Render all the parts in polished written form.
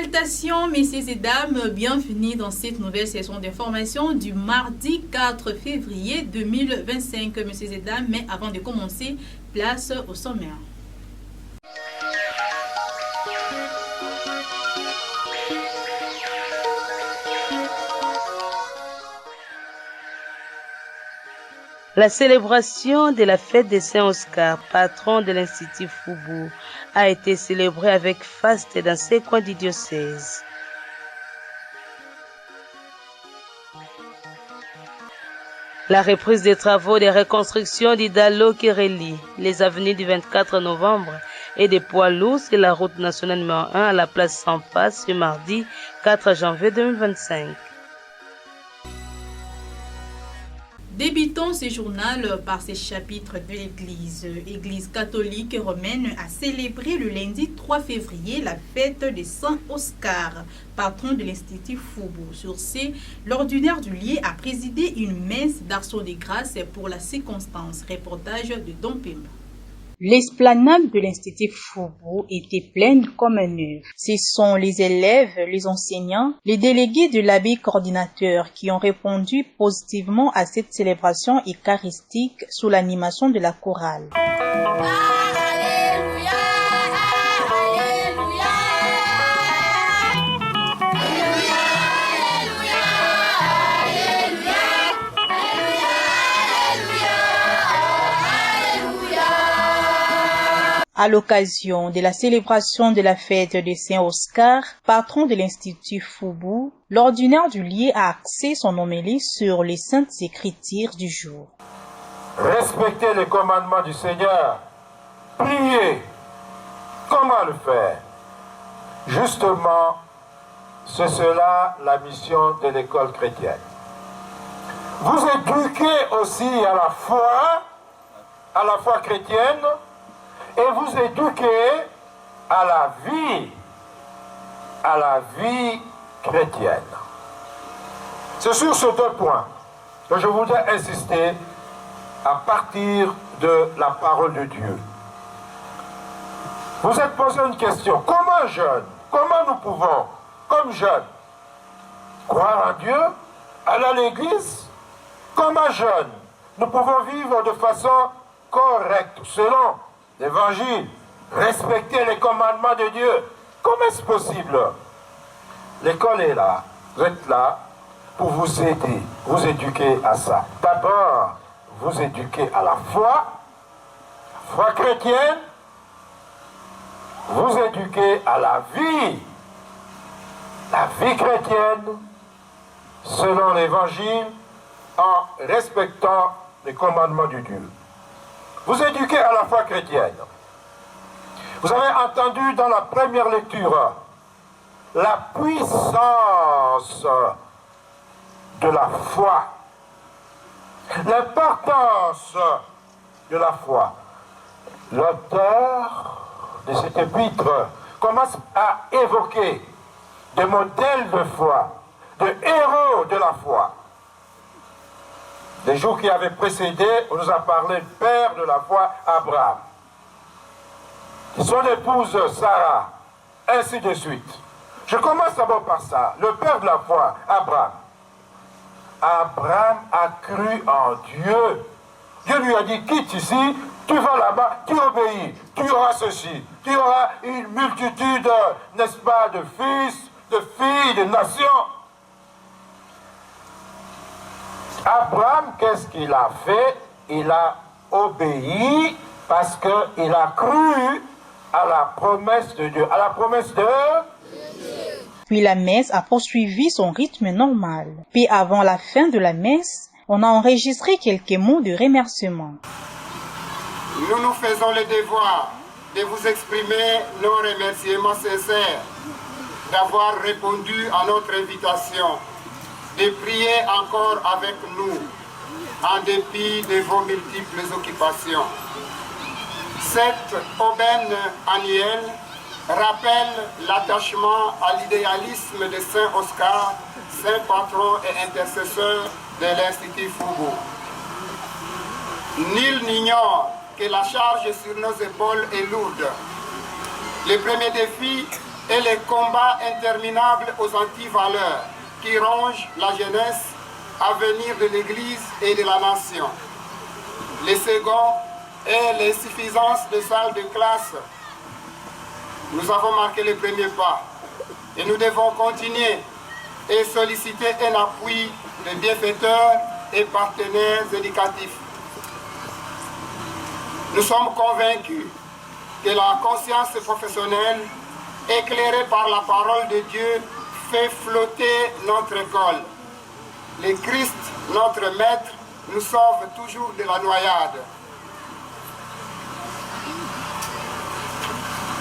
Salutations messieurs et dames, bienvenue dans cette nouvelle session d'information du mardi 4 février 2025 messieurs et dames, mais avant de commencer, place au sommaire. La célébration de la fête de Saint-Oscar, patron de l'Institut Foubou, a été célébrée avec faste dans ces coins du diocèse. La reprise des travaux de reconstruction d'Idalo qui relie les avenues du 24 novembre et des poids lourds sur la route nationale numéro 1 à la place Sampa ce mardi 4 janvier 2025. Débutons ce journal par ces chapitres de l'Église catholique romaine a célébré le lundi 3 février la fête de Saint-Oscar, patron de l'Institut Foubou. Sur ce, l'ordinaire du lieu a présidé une messe d'action de grâce pour la circonstance. Reportage de Dom Pemba. L'esplanade de l'Institut Foubou était pleine comme un œuf. Ce sont les élèves, les enseignants, les délégués de l'abbé coordinateur qui ont répondu positivement à cette célébration eucharistique sous l'animation de la chorale. À l'occasion de la célébration de la fête de Saint-Oscar, patron de l'Institut Foubou, l'ordinaire du lieu a axé son homélie sur les saintes écritures du jour. Respecter les commandements du Seigneur, prier, comment le faire? Justement, c'est cela la mission de l'école chrétienne. Vous éduquez aussi à la foi chrétienne, et vous éduquez à la vie chrétienne. C'est sur ces deux points que je voudrais insister à partir de la parole de Dieu. Vous êtes posé une question. Comment nous pouvons, comme jeunes, croire en Dieu, aller à l'église? Comment jeunes, nous pouvons vivre de façon correcte, selon l'Évangile, respecter les commandements de Dieu? Comment est-ce possible? L'école est là, vous êtes là pour vous aider, vous éduquer à ça. D'abord, vous éduquer à la foi chrétienne, vous éduquer à la vie chrétienne, selon l'Évangile, en respectant les commandements de Dieu. Vous éduquez à la foi chrétienne. Vous avez entendu dans la première lecture la puissance de la foi, l'importance de la foi. L'auteur de cet épître commence à évoquer des modèles de foi, de héros de la foi. Les jours qui avaient précédé, on nous a parlé du père de la foi, Abraham. Son épouse, Sarah, ainsi de suite. Je commence d'abord par ça. Le père de la foi, Abraham. Abraham a cru en Dieu. Dieu lui a dit, quitte ici, tu vas là-bas, tu obéis, tu auras ceci. Tu auras une multitude, n'est-ce pas, de fils, de filles, de nations. Abraham, qu'est-ce qu'il a fait? Il a obéi parce qu'il a cru à la promesse de Dieu. À la promesse de Dieu. Puis la messe a poursuivi son rythme normal. Puis avant la fin de la messe, on a enregistré quelques mots de remerciement. Nous nous faisons le devoir de vous exprimer nos remerciements sincères d'avoir répondu à notre invitation, de prier encore avec nous, en dépit de vos multiples occupations. Cette aubaine annuelle rappelle l'attachement à l'idéalisme de Saint Oscar, saint patron et intercesseur de l'Institut Foubou. Nul n'ignore que la charge sur nos épaules est lourde. Le premier défi et les combats interminables aux antivaleurs qui rongent la jeunesse à venir de l'Église et de la nation. Les seconds est l'insuffisance de salles de classe. Nous avons marqué les premiers pas et nous devons continuer et solliciter un appui de bienfaiteurs et partenaires éducatifs. Nous sommes convaincus que la conscience professionnelle, éclairée par la parole de Dieu, fait flotter notre école. Le Christ, notre Maître, nous sauve toujours de la noyade.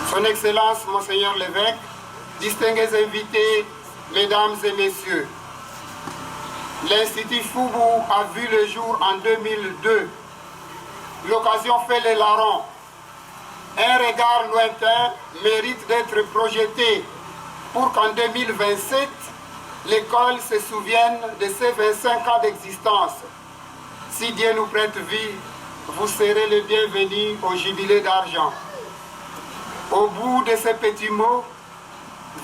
Son Excellence, Monseigneur l'évêque, distingués invités, Mesdames et Messieurs, l'Institut Foubou a vu le jour en 2002. L'occasion fait les larrons. Un regard lointain mérite d'être projeté pour qu'en 2027, l'école se souvienne de ses 25 ans d'existence. Si Dieu nous prête vie, vous serez les bienvenus au jubilé d'argent. Au bout de ces petits mots,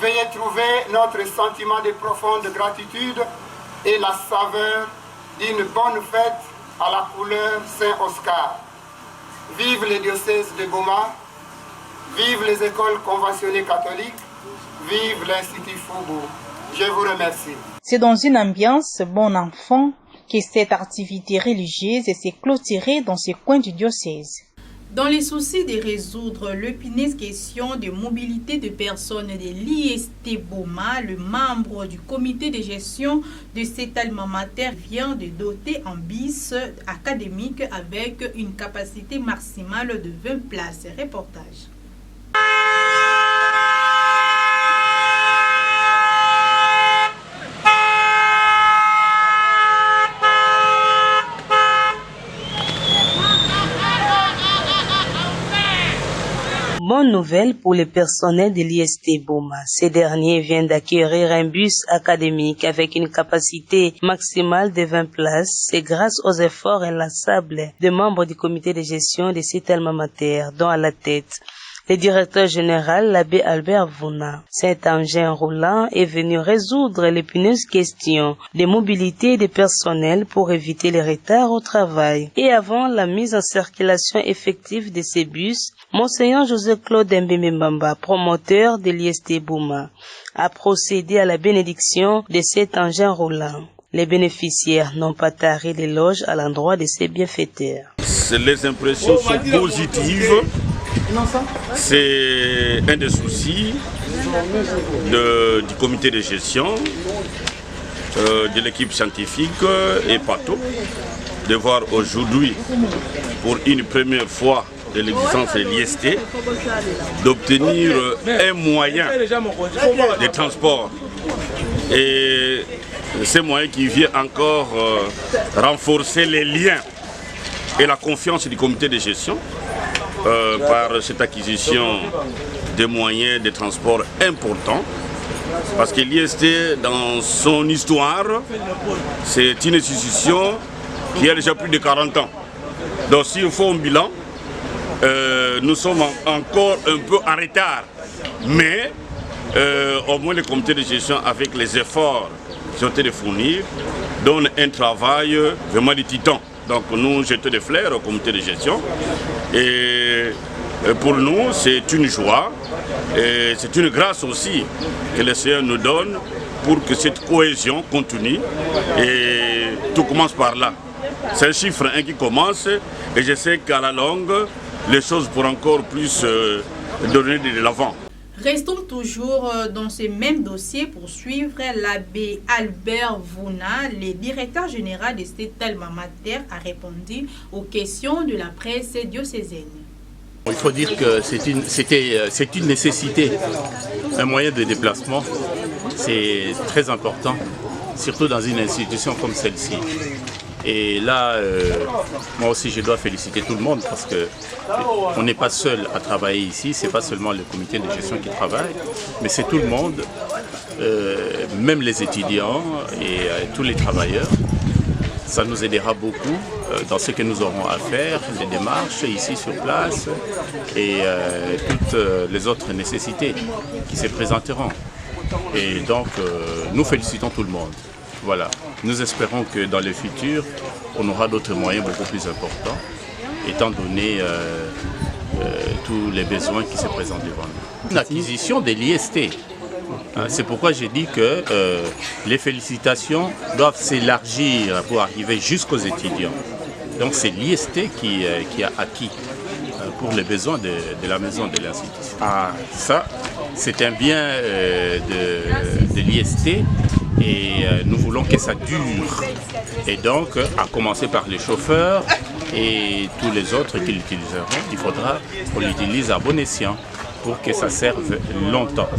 veuillez trouver notre sentiment de profonde gratitude et la saveur d'une bonne fête à la couleur Saint-Oscar. Vive le diocèse de Boma, vive les écoles conventionnées catholiques, vive l'Institut Foubou. Je vous remercie. C'est dans une ambiance bon enfant que cette activité religieuse s'est clôturée dans ces coins du diocèse. Dans les soucis de résoudre l'épineuse question de mobilité de personnes de l'IST Boma, le membre du comité de gestion de cet alma mater vient de doter un bus académique avec une capacité maximale de 20 places. Reportage. Bonne nouvelle pour le personnel de l'IST Boma. Ces derniers viennent d'acquérir un bus académique avec une capacité maximale de 20 places. C'est grâce aux efforts inlassables des membres du comité de gestion de cet alma mater, dont à la tête le directeur général, l'abbé Albert Vouna. Cet engin roulant est venu résoudre l'épineuse question de mobilité des personnels pour éviter les retards au travail. Et avant la mise en circulation effective de ces bus, Monseigneur José-Claude Mbembe, promoteur de l'IST Boma, a procédé à la bénédiction de cet engin roulant. Les bénéficiaires n'ont pas taré d'éloges à l'endroit de ces bienfaiteurs. Les impressions sont positives. C'est un des soucis du comité de gestion, de l'équipe scientifique et Pato, de voir aujourd'hui, pour une première fois de l'existence de l'IST, d'obtenir un moyen de transport. Et ce moyen qui vient encore renforcer les liens et la confiance du comité de gestion par cette acquisition de moyens de transport importants. Parce que l'IST, dans son histoire, c'est une institution qui a déjà plus de 40 ans. Donc s'il faut un bilan, nous sommes encore un peu en retard. Mais au moins le comité de gestion, avec les efforts qui ont été fournis, donne un travail vraiment de titan. Donc nous jetons des fleurs au comité de gestion. Et pour nous, c'est une joie et c'est une grâce aussi que le Seigneur nous donne pour que cette cohésion continue. Et tout commence par là. C'est un chiffre 1 qui commence et je sais qu'à la longue, les choses pourront encore plus donner de l'avant. Restons toujours dans ce même dossier pour suivre l'abbé Albert Vouna, le directeur général de cet alma mater, a répondu aux questions de la presse diocésaine. Il faut dire que c'est une nécessité, un moyen de déplacement, c'est très important, surtout dans une institution comme celle-ci. Et là, moi aussi, je dois féliciter tout le monde parce qu'on n'est pas seul à travailler ici. Ce n'est pas seulement le comité de gestion qui travaille, mais c'est tout le monde, même les étudiants et tous les travailleurs. Ça nous aidera beaucoup dans ce que nous aurons à faire, les démarches ici sur place et toutes les autres nécessités qui se présenteront. Et donc, nous félicitons tout le monde. Voilà. Nous espérons que dans le futur, on aura d'autres moyens beaucoup plus importants, étant donné tous les besoins qui se présentent devant nous. Une acquisition de l'IST. C'est pourquoi j'ai dit que les félicitations doivent s'élargir pour arriver jusqu'aux étudiants. Donc c'est l'IST qui a acquis pour les besoins de la maison de l'institution. Ah, ça, c'est un bien de l'IST et nous voulons que ça dure. Et donc, à commencer par les chauffeurs et tous les autres qui l'utiliseront, il faudra qu'on l'utilise à bon escient pour que ça serve longtemps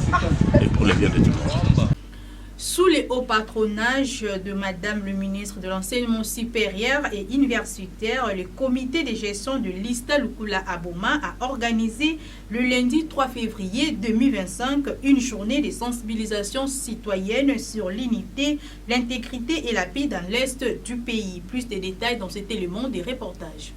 et pour le bien de tout le monde. Sous les hauts patronages de Madame le ministre de l'Enseignement supérieur et universitaire, le comité de gestion de l'ISTA Lukula Aboma a organisé le lundi 3 février 2025 une journée de sensibilisation citoyenne sur l'unité, l'intégrité et la paix dans l'Est du pays. Plus de détails dans cet élément des reportages.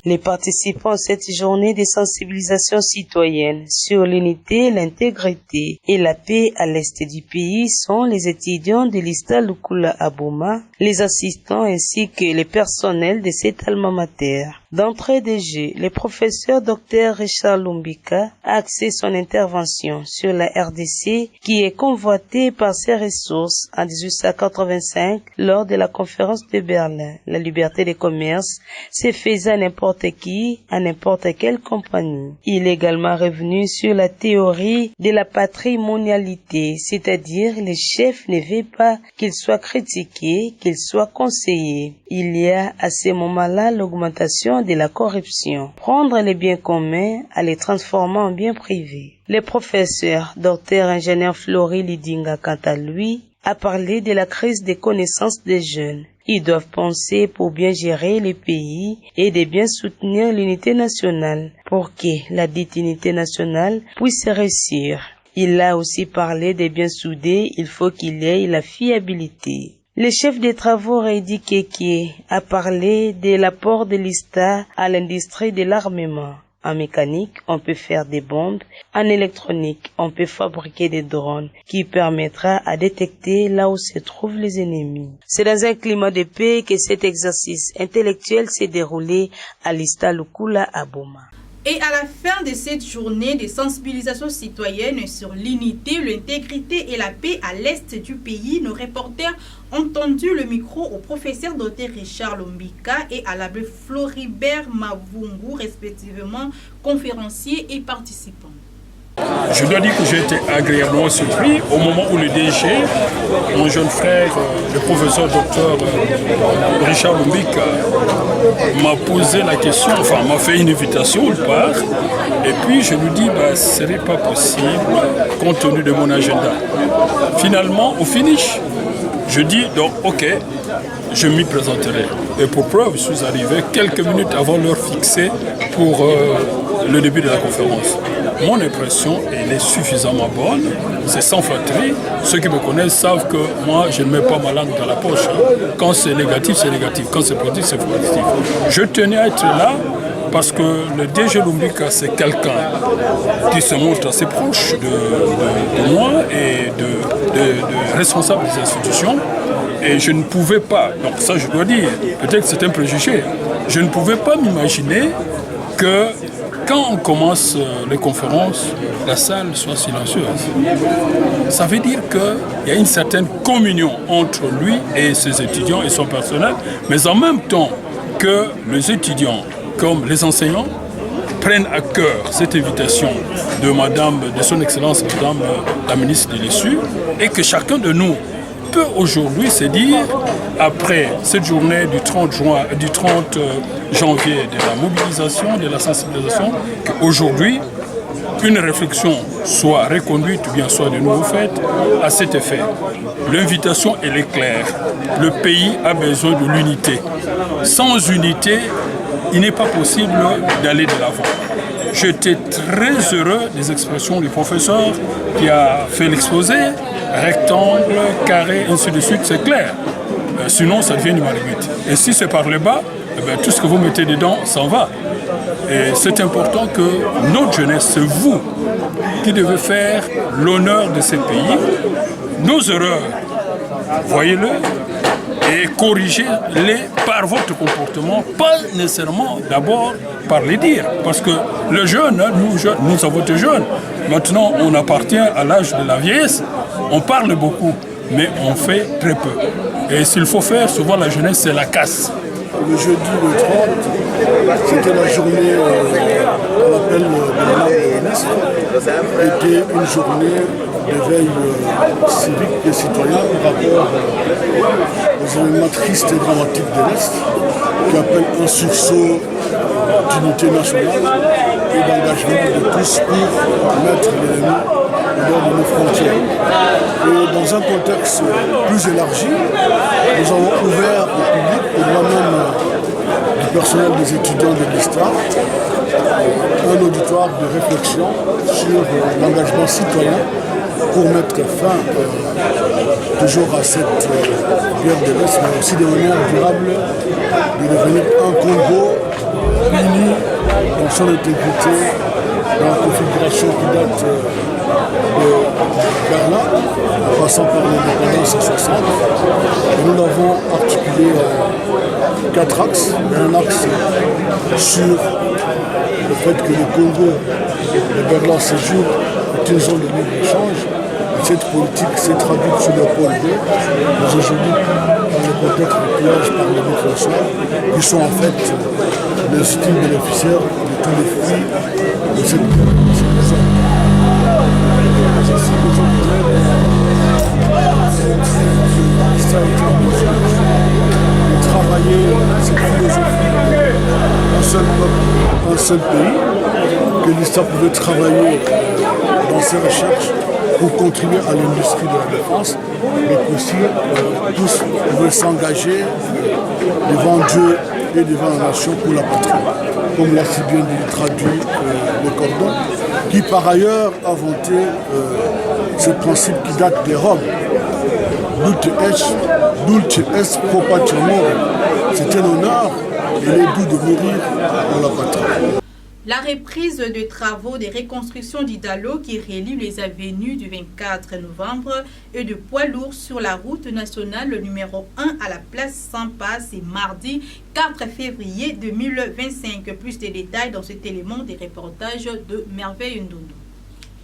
Les participants à cette journée de sensibilisation citoyenne sur l'unité, l'intégrité et la paix à l'est du pays sont les étudiants de l'ISTA Lukula Aboma, les assistants ainsi que les personnels de cet alma mater. D'entrée de jeu, le professeur Dr Richard Lumbika a axé son intervention sur la RDC qui est convoitée par ses ressources en 1885 lors de la conférence de Berlin. La liberté de commerce se faisait à n'importe qui, à n'importe quelle compagnie. Il est également revenu sur la théorie de la patrimonialité, c'est-à-dire le chef ne veut pas qu'il soit critiqué, qu'il soit conseillé. Il y a à ce moment-là l'augmentation de la corruption. Prendre les biens communs à les transformer en biens privés. Le professeur, docteur ingénieur Flori Lidinga, quant à lui, a parlé de la crise des connaissances des jeunes. Ils doivent penser pour bien gérer le pays et de bien soutenir l'unité nationale pour que la dite unité nationale puisse réussir. Il a aussi parlé de bien souder, il faut qu'il y ait la fiabilité. Le chef des travaux Reidi Keke a parlé de l'apport de l'ISTA à l'industrie de l'armement. En mécanique, on peut faire des bombes. En électronique, on peut fabriquer des drones qui permettra à détecter là où se trouvent les ennemis. C'est dans un climat de paix que cet exercice intellectuel s'est déroulé à l'ISTA Lukula Aboma. Et à la fin de cette journée de sensibilisation citoyenne sur l'unité, l'intégrité et la paix à l'est du pays, nos reporters ont tendu le micro au professeur Dr Richard Lumbika et à l'abbé Floribert Mavungu, respectivement conférenciers et participants. Je dois dire que j'ai été agréablement surpris au moment où le DG, mon jeune frère, le professeur docteur Richard Lumbika, m'a posé la question, enfin m'a fait une invitation, il part, et puis je lui dis, ce n'est pas possible compte tenu de mon agenda. Finalement, au finish, je dis donc ok, je m'y présenterai. Et pour preuve, je suis arrivé quelques minutes avant l'heure fixée pour le début de la conférence. Mon impression, elle est suffisamment bonne, c'est sans flatterie. Ceux qui me connaissent savent que moi, je ne mets pas ma langue dans la poche. Quand c'est négatif, c'est négatif. Quand c'est positif, c'est positif. Je tenais à être là parce que le DG Lumbika, c'est quelqu'un qui se montre assez proche de moi et de responsables des institutions. Et je ne pouvais pas, donc ça je dois dire, peut-être que c'est un préjugé, je ne pouvais pas m'imaginer que quand on commence les conférences, la salle soit silencieuse. Ça veut dire qu'il y a une certaine communion entre lui et ses étudiants et son personnel, mais en même temps que les étudiants, comme les enseignants, prennent à cœur cette invitation de son Excellence Madame la ministre de l'Issu, et que chacun de nous peut aujourd'hui se dire, après cette journée du 30 janvier de la mobilisation, de la sensibilisation, qu'aujourd'hui, une réflexion soit reconduite ou bien soit de nouveau faite à cet effet. L'invitation, elle est claire. Le pays a besoin de l'unité. Sans unité, il n'est pas possible d'aller de l'avant. J'étais très heureux des expressions du professeur qui a fait l'exposé, rectangle, carré, ainsi de suite, c'est clair. Sinon, ça devient une marguerite. Et si c'est par le bas, eh bien, tout ce que vous mettez dedans s'en va. Et c'est important que notre jeunesse, c'est vous qui devez faire l'honneur de ce pays. Nos erreurs, voyez-le, et corrigez-les par votre comportement, pas nécessairement d'abord par les dires. Parce que le jeune, nous avons été jeunes. Maintenant, on appartient à l'âge de la vieillesse. On parle beaucoup, mais on fait très peu. Et s'il faut faire, souvent la jeunesse, c'est la casse. Le jeudi, le 30, c'était la journée à l'appel de la ministre. C'était une journée d'éveil civique et citoyen par rapport aux événements tristes et dramatiques de l'Est, qui appellent un sursaut d'unité nationale et d'engagement de tous pour mettre l'ennemi dehors de nos frontières. Et dans un contexte plus élargi, nous avons ouvert au public, au-delà même du personnel des étudiants de l'histoire, un auditoire de réflexion sur l'engagement citoyen pour mettre fin toujours à cette guerre de l'Est, mais aussi de manière durable, de devenir un Congo uni dans son intégrité, dans la configuration qui date de Berlin, en passant par l'indépendance en 60. Et nous l'avons articulé en 4 axes. Un axe sur le fait que le Congo de Berlin séjour est une zone de libre-échange. Cette politique s'est traduite sur le pôle B, mais aujourd'hui, dans le contexte de pillage par les multinationales, qui sont en fait les légitimes bénéficiaires de tous les fruits de cette zone. Ça a été en mesure de travailler cette philosophie, un seul peuple, un seul pays, que l'histoire pouvait travailler dans ses recherches pour contribuer à l'industrie de la défense, mais qu'aussi tous pouvaient s'engager devant Dieu et devant la nation pour la patrie, comme l'a si bien traduit le Cordon, qui par ailleurs a vanté ce principe qui date des Roms. Dulce est pro patria mori. C'est un honneur et il est doux de mourir pour la patrie. La reprise des travaux de reconstruction d'Idalo qui relie les avenues du 24 novembre et de poids lourds sur la route nationale numéro 1 à la place Sampa, c'est mardi 4 février 2025. Plus de détails dans cet élément des reportages de Merveille Ndondo.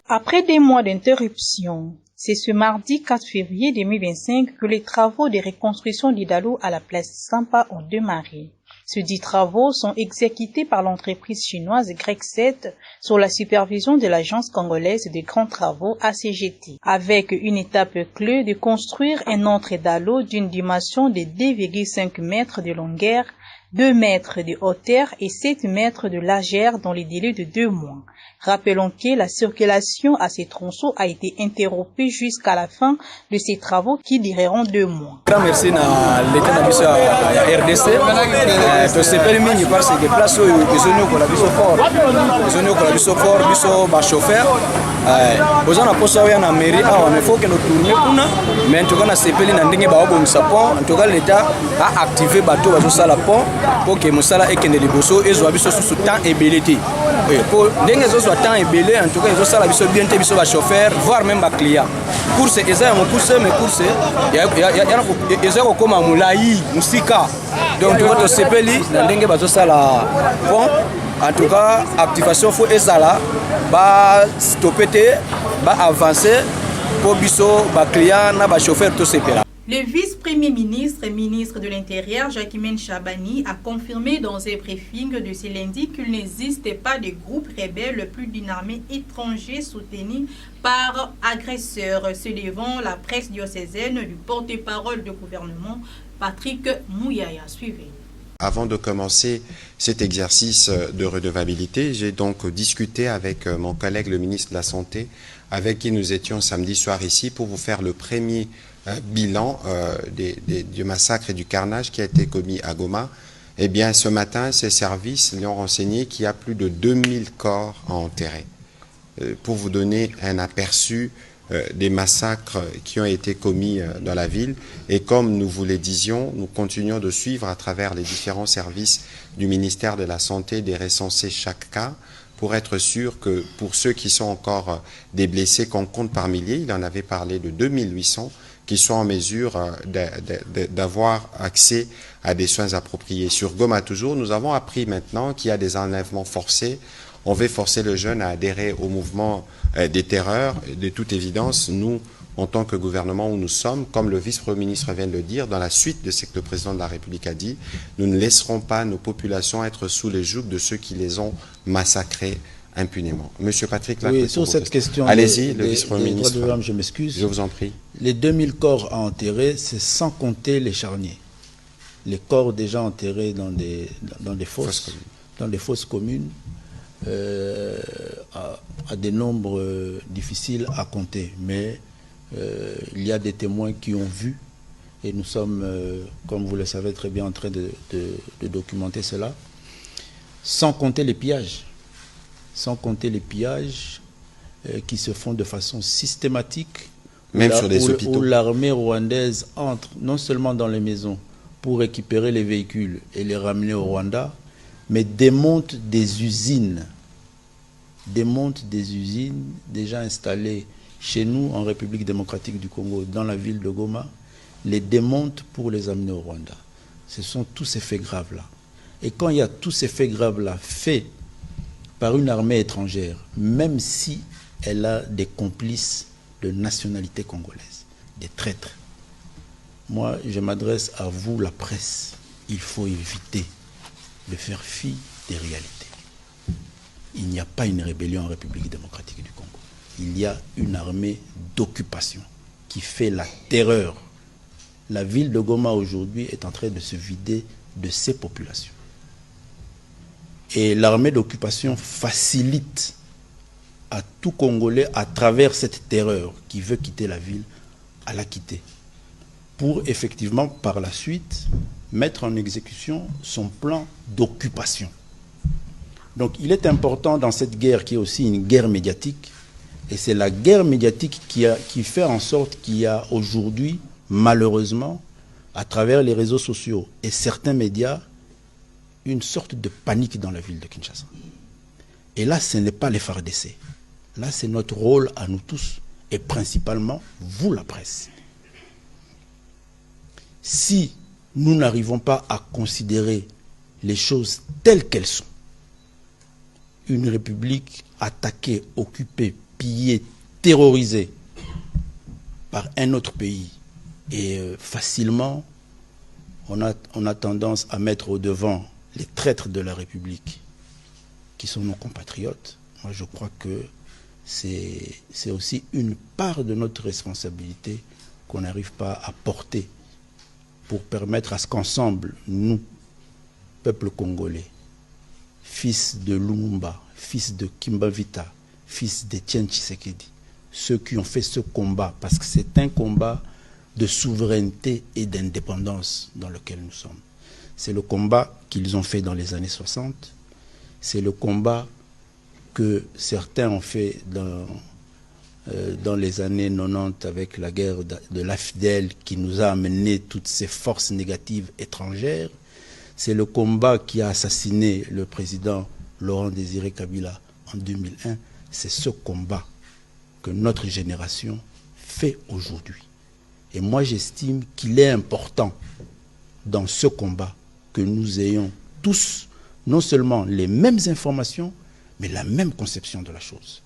Après des mois d'interruption, c'est ce mardi 4 février 2025 que les travaux de reconstruction d'Idalo à la place Sampa ont démarré. Ces travaux sont exécutés par l'entreprise chinoise Grec 7 sous la supervision de l'agence congolaise des grands travaux ACGT, avec une étape clé de construire un autre Idalo d'une dimension de 2,5 mètres de longueur, 2 mètres de hauteur et 7 mètres de largeur dans les délais de 2 mois. Rappelons que la circulation à ces tronçons a été interrompue jusqu'à la fin de ces travaux qui dureront 2 mois. Merci à l'État de RDC. C'est permis parce que place où ils ont fort, chauffeur. Aux gens pour ça en mairie, il faut que nous tournions mais en tout cas, c'est permis en tout cas, l'État a activé bateau à la pont pour que Moussala et Kende Liboso et Zoabiso sous temps et belleté. Pour les temps et belé, en tout cas, ils ont la biso bien biso chauffeur, voire même ma client. Course, ils ont course, mais course, ils ont comme un moulaï, musika. Donc, tu vois, tu sais pas, l'endingue baso ça la pont. En tout cas, activation faut ezala, ba stopper, ba avancer pour biso, ba client, na ba chauffeur tout se pela. Le vice-premier ministre et ministre de l'Intérieur, Jacquemaine Chabani, a confirmé dans un briefing de ce lundi qu'il n'existe pas de groupe rebelle plus d'une armée étrangère soutenue par agresseurs. Se devant la presse diocésaine du porte-parole du gouvernement, Patrick Mouyaya. Suivez. Avant de commencer cet exercice de redevabilité, j'ai donc discuté avec mon collègue, le ministre de la Santé, avec qui nous étions samedi soir ici pour vous faire le premier bilan du massacre et du carnage qui a été commis à Goma. Eh bien, ce matin, ces services lui ont renseigné qu'il y a plus de 2000 corps à enterrer. Pour vous donner un aperçu des massacres qui ont été commis dans la ville. Et comme nous vous le disions, nous continuons de suivre à travers les différents services du ministère de la Santé, de recenser chaque cas pour être sûr que pour ceux qui sont encore des blessés qu'on compte par milliers, il en avait parlé de 2800, qui sont en mesure d'avoir accès à des soins appropriés. Sur Goma toujours, nous avons appris maintenant qu'il y a des enlèvements forcés. On veut forcer le jeune à adhérer au mouvement des terreurs. De toute évidence, nous, en tant que gouvernement où nous sommes, comme le vice-premier ministre vient de le dire, dans la suite de ce que le président de la République a dit, nous ne laisserons pas nos populations être sous les jougs de ceux qui les ont massacrés impunément. Monsieur Patrick Lacroix, oui, sur cette question, allez-y, le vice-premier ministre. Je m'excuse. Je vous en prie. Les 2000 corps à enterrer, c'est sans compter les charniers. Les corps déjà enterrés dans des fosses communes, à des nombres difficiles à compter. Mais il y a des témoins qui ont vu, et nous sommes, comme vous le savez très bien, en train de documenter cela, sans compter les pillages. Sans compter les pillages qui se font de façon systématique, même sur les hôpitaux, où l'armée rwandaise entre non seulement dans les maisons pour récupérer les véhicules et les ramener au Rwanda, mais démonte des usines déjà installées chez nous en République démocratique du Congo, dans la ville de Goma, les démonte pour les amener au Rwanda. Ce sont tous ces faits graves-là. Et quand il y a tous ces faits graves-là faits par une armée étrangère, même si elle a des complices de nationalité congolaise, des traîtres. Moi, je m'adresse à vous, la presse. Il faut éviter de faire fi des réalités. Il n'y a pas une rébellion en République démocratique du Congo. Il y a une armée d'occupation qui fait la terreur. La ville de Goma aujourd'hui est en train de se vider de ses populations. Et l'armée d'occupation facilite à tout Congolais, à travers cette terreur qui veut quitter la ville, à la quitter. Pour effectivement, par la suite, mettre en exécution son plan d'occupation. Donc il est important dans cette guerre qui est aussi une guerre médiatique, et c'est la guerre médiatique qui fait en sorte qu'il y a aujourd'hui, malheureusement, à travers les réseaux sociaux et certains médias, une sorte de panique dans la ville de Kinshasa. Et là, ce n'est pas les FARDC. Là, c'est notre rôle à nous tous, et principalement, vous, la presse. Si nous n'arrivons pas à considérer les choses telles qu'elles sont, une république attaquée, occupée, pillée, terrorisée par un autre pays, et facilement, on a tendance à mettre au devant les traîtres de la République, qui sont nos compatriotes. Moi, je crois que c'est aussi une part de notre responsabilité qu'on n'arrive pas à porter pour permettre à ce qu'ensemble, nous, peuple congolais, fils de Lumumba, fils de Kimbavita, fils d'Étienne Tshisekedi, ceux qui ont fait ce combat, parce que c'est un combat de souveraineté et d'indépendance dans lequel nous sommes. C'est le combat qu'ils ont fait dans les années 60. C'est le combat que certains ont fait dans les années 90 avec la guerre de l'AFDEL qui nous a amené toutes ces forces négatives étrangères. C'est le combat qui a assassiné le président Laurent Désiré Kabila en 2001. C'est ce combat que notre génération fait aujourd'hui. Et moi, j'estime qu'il est important dans ce combat que nous ayons tous non seulement les mêmes informations, mais la même conception de la chose.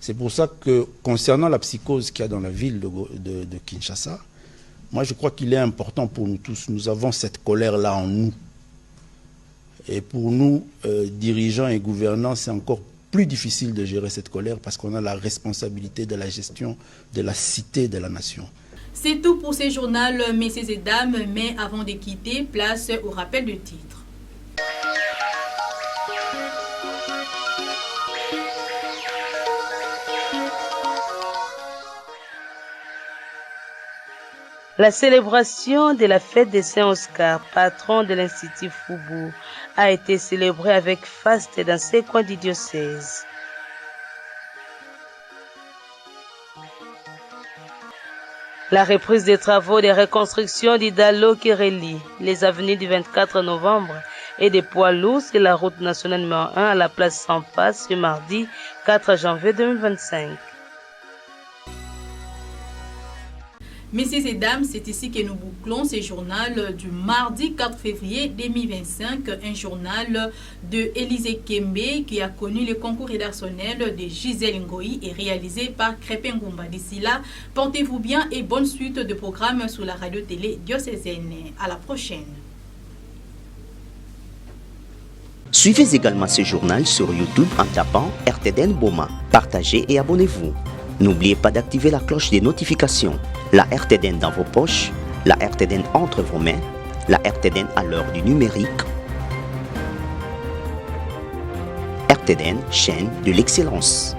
C'est pour ça que, concernant la psychose qu'il y a dans la ville de Kinshasa, moi je crois qu'il est important pour nous tous. Nous avons cette colère-là en nous. Et pour nous, dirigeants et gouvernants, c'est encore plus difficile de gérer cette colère parce qu'on a la responsabilité de la gestion de la cité de la nation. C'est tout pour ce journal, messieurs et dames, mais avant de quitter, place au rappel de titre. La célébration de la fête de Saint-Oscar, patron de l'Institut Foubou, a été célébrée avec faste dans ces coins du diocèse. La reprise des travaux de reconstruction d'Idalo qui relie les avenues du 24 novembre et des poids lourds sur la route nationale numéro 1 à la place Sampas ce mardi 4 janvier 2025. Messieurs et dames, c'est ici que nous bouclons ce journal du mardi 4 février 2025, un journal de Élisée Kembe qui a connu le concours rédactionnel de Gisèle Ngoï et réalisé par Crépin Ngumba. D'ici là, portez-vous bien et bonne suite de programmes sur la radio-télé diocésaine. À la prochaine. Suivez également ce journal sur YouTube en tapant RTDN Boma. Partagez et abonnez-vous. N'oubliez pas d'activer la cloche des notifications. La RTDN dans vos poches, la RTDN entre vos mains, la RTDN à l'heure du numérique. RTDN, chaîne de l'excellence.